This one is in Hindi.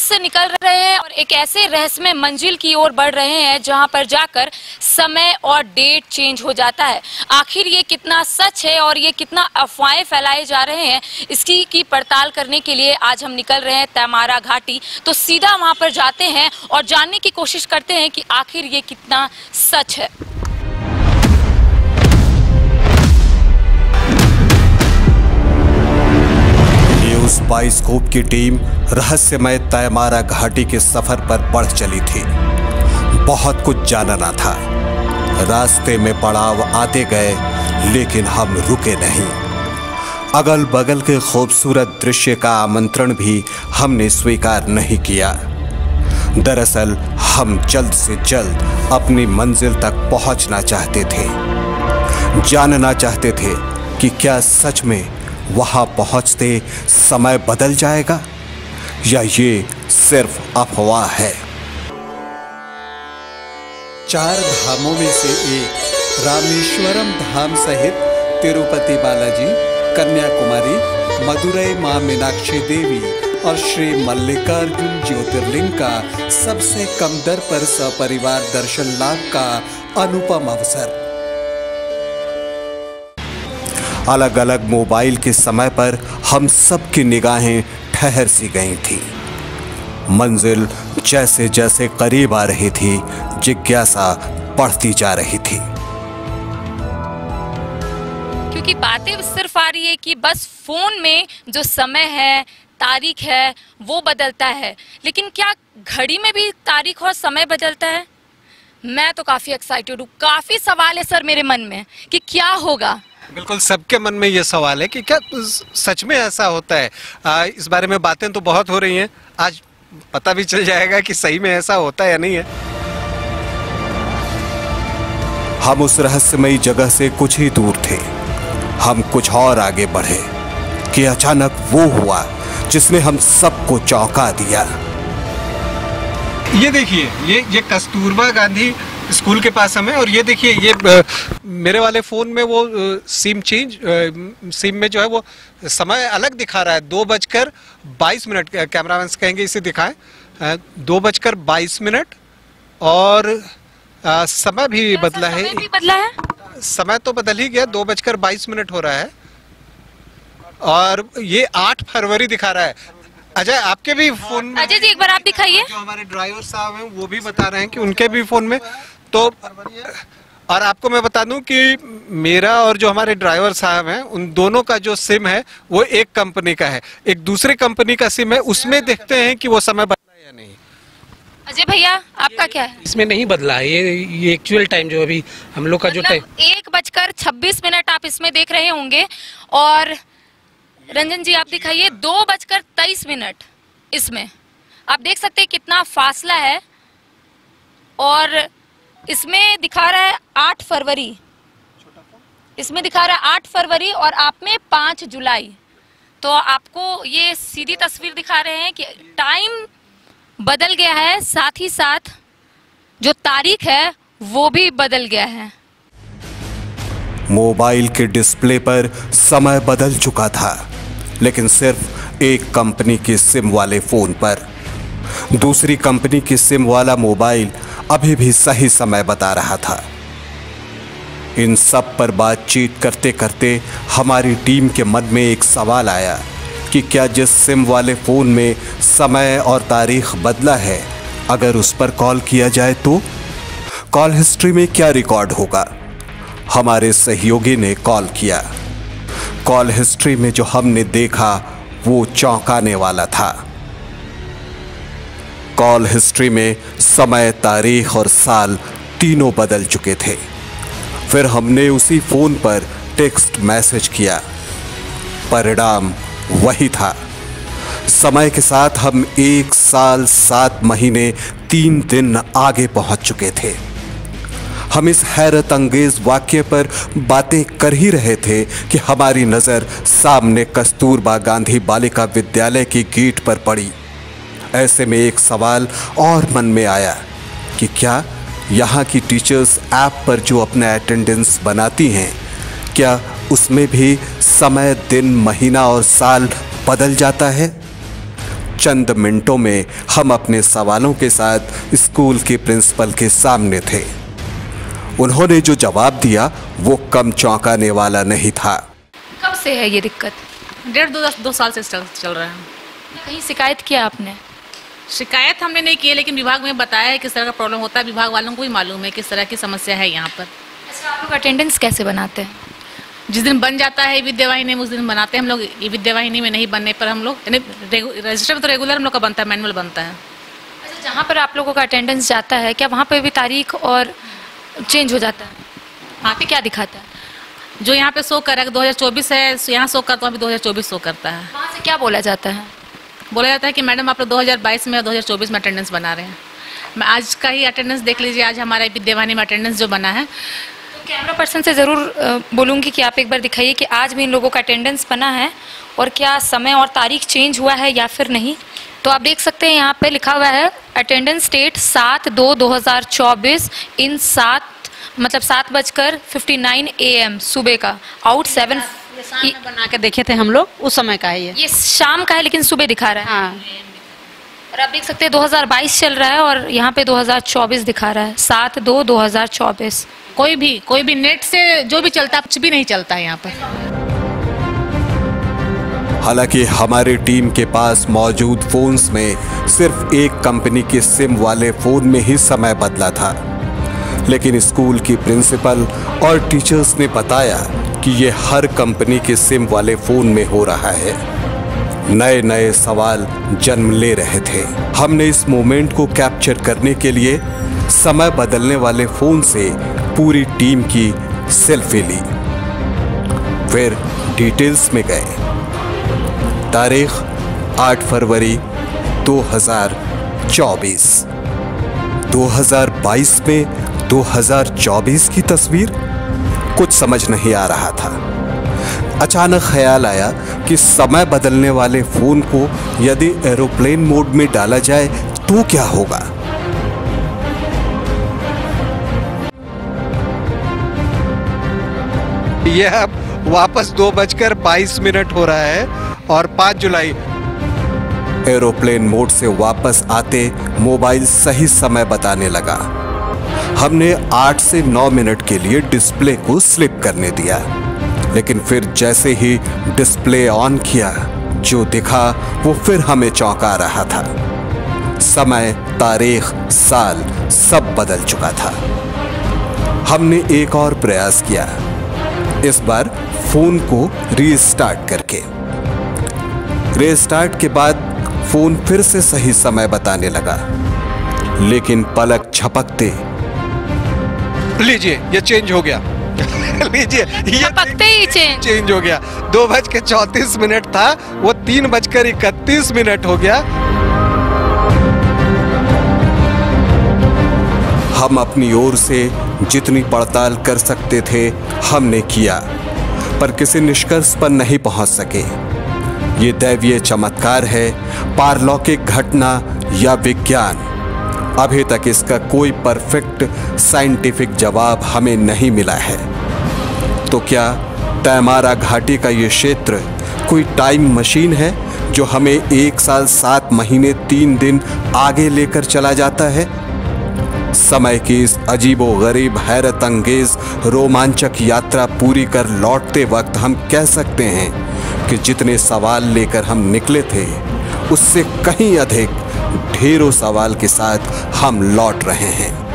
से निकल रहे हैं और एक ऐसे रहस्यमय मंजिल की ओर बढ़ रहे हैं जहां पर जाकर समय और डेट चेंज हो जाता है। आखिर ये कितना सच है और ये कितना अफवाहें फैलाए जा रहे हैं, इसकी की पड़ताल करने के लिए आज हम निकल रहे हैं तैमारा घाटी। तो सीधा वहां पर जाते हैं और जानने की कोशिश करते हैं कि आखिर ये कितना सच है। न्यूज़ बाइस्कोप की टीम रहस्यमय तैमारा घाटी के सफर पर बढ़ चली थी। बहुत कुछ जानना था। रास्ते में पड़ाव आते गए, लेकिन हम रुके नहीं। अगल बगल के खूबसूरत दृश्य का आमंत्रण भी हमने स्वीकार नहीं किया। दरअसल हम जल्द से जल्द अपनी मंजिल तक पहुंचना चाहते थे। जानना चाहते थे कि क्या सच में वहां पहुंचते समय बदल जाएगा या ये सिर्फ अफवाह है। 4 धामों में से एक रामेश्वरम धाम सहित तिरुपति बालाजी, कन्याकुमारी, मदुरई मां मीनाक्षी देवी और श्री मल्लिकार्जुन ज्योतिर्लिंग का सबसे कम दर पर सपरिवार दर्शन लाभ का अनुपम अवसर। अलग अलग मोबाइल के समय पर हम सब की निगाहें ठहर सी गई थी। मंजिल जैसे जैसे करीब आ रही थी, जिज्ञासा बढ़ती जा रही थी। क्योंकि बातें सिर्फ आ रही है कि बस फोन में जो समय है, तारीख है, वो बदलता है, लेकिन क्या घड़ी में भी तारीख और समय बदलता है? मैं तो काफी एक्साइटेड हूँ। काफी सवाल है सर मेरे मन में कि क्या होगा। बिल्कुल सबके मन में ये सवाल है कि क्या सच में ऐसा होता है। इस बारे में बातें तो बहुत हो रही हैं। आज पता भी चल जाएगा कि सही में ऐसा होता है या नहीं है। हम उस रहस्यमयी जगह से कुछ ही दूर थे। हम कुछ और आगे बढ़े कि अचानक वो हुआ जिसने हम सबको चौंका दिया। ये देखिए, ये कस्तूरबा गांधी स्कूल के पास हम है और ये देखिए, ये मेरे वाले फ़ोन में वो सिम में जो है वो समय अलग दिखा रहा है। 2:22 कैमरामैन कहेंगे इसे दिखाएं। 2:22 और समय भी बदला है। समय भी बदला है। समय तो बदल ही गया, 2:22 हो रहा है और ये 8 फरवरी दिखा रहा है। अजय, आपके भी फोन में? अजय जी एक बार आप दिखाइए। जो हमारे ड्राइवर साहब हैं वो भी बता रहे हैं कि उनके भी फोन में तो। और आपको मैं बता दूं कि मेरा और जो हमारे ड्राइवर साहब हैं उन दोनों का जो सिम है वो एक कंपनी का है। एक दूसरे कंपनी का सिम है, उसमें देखते हैं कि वो समय बदला है या नहीं। अजय भैया आपका क्या है? इसमें नहीं बदला है। ये एक्चुअल टाइम जो अभी हम लोग का जो टाइम 1:26 आप इसमें देख रहे होंगे। और रंजन जी आप दिखाइए 2:23 इसमें आप देख सकते हैं कितना फासला है। और इसमें दिखा रहा है 8 फरवरी, इसमें दिखा रहा है 8 फरवरी और आप में 5 जुलाई। तो आपको ये सीधी तस्वीर दिखा रहे हैं कि टाइम बदल गया है, साथ ही साथ जो तारीख है वो भी बदल गया है। मोबाइल के डिस्प्ले पर समय बदल चुका था, लेकिन सिर्फ एक कंपनी के सिम वाले फोन पर। दूसरी कंपनी की सिम वाला मोबाइल अभी भी सही समय बता रहा था। इन सब पर बातचीत करते करते हमारी टीम के मन में एक सवाल आया कि क्या जिस सिम वाले फोन में समय और तारीख बदला है, अगर उस पर कॉल किया जाए तो कॉल हिस्ट्री में क्या रिकॉर्ड होगा। हमारे सहयोगी ने कॉल किया। कॉल हिस्ट्री में जो हमने देखा वो चौंकाने वाला था। कॉल हिस्ट्री में समय, तारीख और साल तीनों बदल चुके थे। फिर हमने उसी फोन पर टेक्स्ट मैसेज किया। परिणाम वही था। समय के साथ हम 1 साल 7 महीने 3 दिन आगे पहुंच चुके थे। हम इस हैरत अंगेज वाक्य पर बातें कर ही रहे थे कि हमारी नज़र सामने कस्तूरबा गांधी बालिका विद्यालय की गेट पर पड़ी। ऐसे में एक सवाल और मन में आया कि क्या यहाँ की टीचर्स ऐप पर जो अपना अटेंडेंस बनाती हैं, क्या उसमें भी समय, दिन, महीना और साल बदल जाता है? चंद मिनटों में हम अपने सवालों के साथ स्कूल के प्रिंसिपल के सामने थे। उन्होंने जो जवाब दिया वो कम चौंकाने वाला नहीं था। कब से है ये दिक्कत? 1.5-2 साल से चल रहा है। कहीं शिकायत किया आपने? शिकायत हमने नहीं की है, लेकिन विभाग में बताया है किस तरह का प्रॉब्लम होता है। विभाग वालों को भी मालूम है किस तरह की समस्या है यहाँ पर। अच्छा, आप लोग अटेंडेंस कैसे बनाते हैं? जिस दिन बन जाता है विद्यावाहिनी में उस दिन बनाते हैं हम लोग। ये विद्यावाहिनी में नहीं बनने पर हम लोग रजिस्टर में तो रेगुलर हम लोग का बनता है, मैनुअल बनता है। अच्छा, जहाँ पर आप लोगों का अटेंडेंस जाता है क्या वहाँ पर भी तारीख और चेंज हो जाता है? वहाँ पे क्या दिखाता है? जो यहाँ पे शो कर रहा है 2024 है, यहाँ शो करता है, अभी 2024 शो करता है। वहाँ से क्या बोला जाता है? बोला जाता है कि मैडम आप लोग 2022 में और 2024 में अटेंडेंस बना रहे हैं। मैं आज का ही अटेंडेंस देख लीजिए, आज हमारा विद्यावाहिनी में अटेंडेंस जो बना है। तो कैमरा पर्सन से ज़रूर बोलूँगी कि आप एक बार दिखाइए कि आज भी इन लोगों का अटेंडेंस बना है और क्या समय और तारीख चेंज हुआ है या फिर नहीं। तो आप देख सकते हैं यहाँ पे लिखा हुआ है अटेंडेंस डेट 7/2/2024 इन 7:59 AM सुबह का, आउट 7। ये बना के देखे थे हम लोग, उस समय का है ये शाम का है लेकिन सुबह दिखा रहा है। हाँ। और आप देख सकते हैं 2022 चल रहा है और यहाँ पे 2024 दिखा रहा है, 7/2/2024। कोई भी नेट से जो भी चलता कुछ भी नहीं चलता है यहाँ पर। हालांकि हमारी टीम के पास मौजूद फोन्स में सिर्फ एक कंपनी के सिम वाले फोन में ही समय बदला था, लेकिन स्कूल की प्रिंसिपल और टीचर्स ने बताया कि ये हर कंपनी के सिम वाले फोन में हो रहा है। नए नए सवाल जन्म ले रहे थे। हमने इस मोमेंट को कैप्चर करने के लिए समय बदलने वाले फोन से पूरी टीम की सेल्फी ली। फिर डिटेल्स में गए। तारीख 8 फरवरी 2024। 2022 में 2024 की तस्वीर कुछ समझ नहीं आ रहा था। अचानक ख्याल आया कि समय बदलने वाले फोन को यदि एरोप्लेन मोड में डाला जाए तो क्या होगा। यह अब वापस 2:22 हो रहा है और 5 जुलाई। एरोप्लेन मोड से वापस आते मोबाइल सही समय बताने लगा। हमने 8 से 9 मिनट के लिए डिस्प्ले को स्लिप करने दिया, लेकिन फिर जैसे ही डिस्प्ले ऑन किया जो दिखा वो फिर हमें चौंका रहा था। समय, तारीख, साल सब बदल चुका था। हमने एक और प्रयास किया, इस बार फोन को रीस्टार्ट करके। रीस्टार्ट के बाद फोन फिर से सही समय बताने लगा, लेकिन पलक झपकते लीजिए ये चेंज हो गया। लीजिए ये पकते ही चेंज हो गया। 2:34 था, वो 3:31 हो गया। हम अपनी ओर से जितनी पड़ताल कर सकते थे हमने किया, पर किसी निष्कर्ष पर नहीं पहुंच सके। ये दैवीय चमत्कार है, पारलौकिक घटना या विज्ञान, अभी तक इसका कोई परफेक्ट साइंटिफिक जवाब हमें नहीं मिला है। तो क्या तैमारा घाटी का ये क्षेत्र कोई टाइम मशीन है जो हमें 1 साल 7 महीने 3 दिन आगे लेकर चला जाता है? समय की इस अजीबोगरीब, हैरत अंगेज, रोमांचक यात्रा पूरी कर लौटते वक्त हम कह सकते हैं कि जितने सवाल लेकर हम निकले थे उससे कहीं अधिक ढेरों सवाल के साथ हम लौट रहे हैं।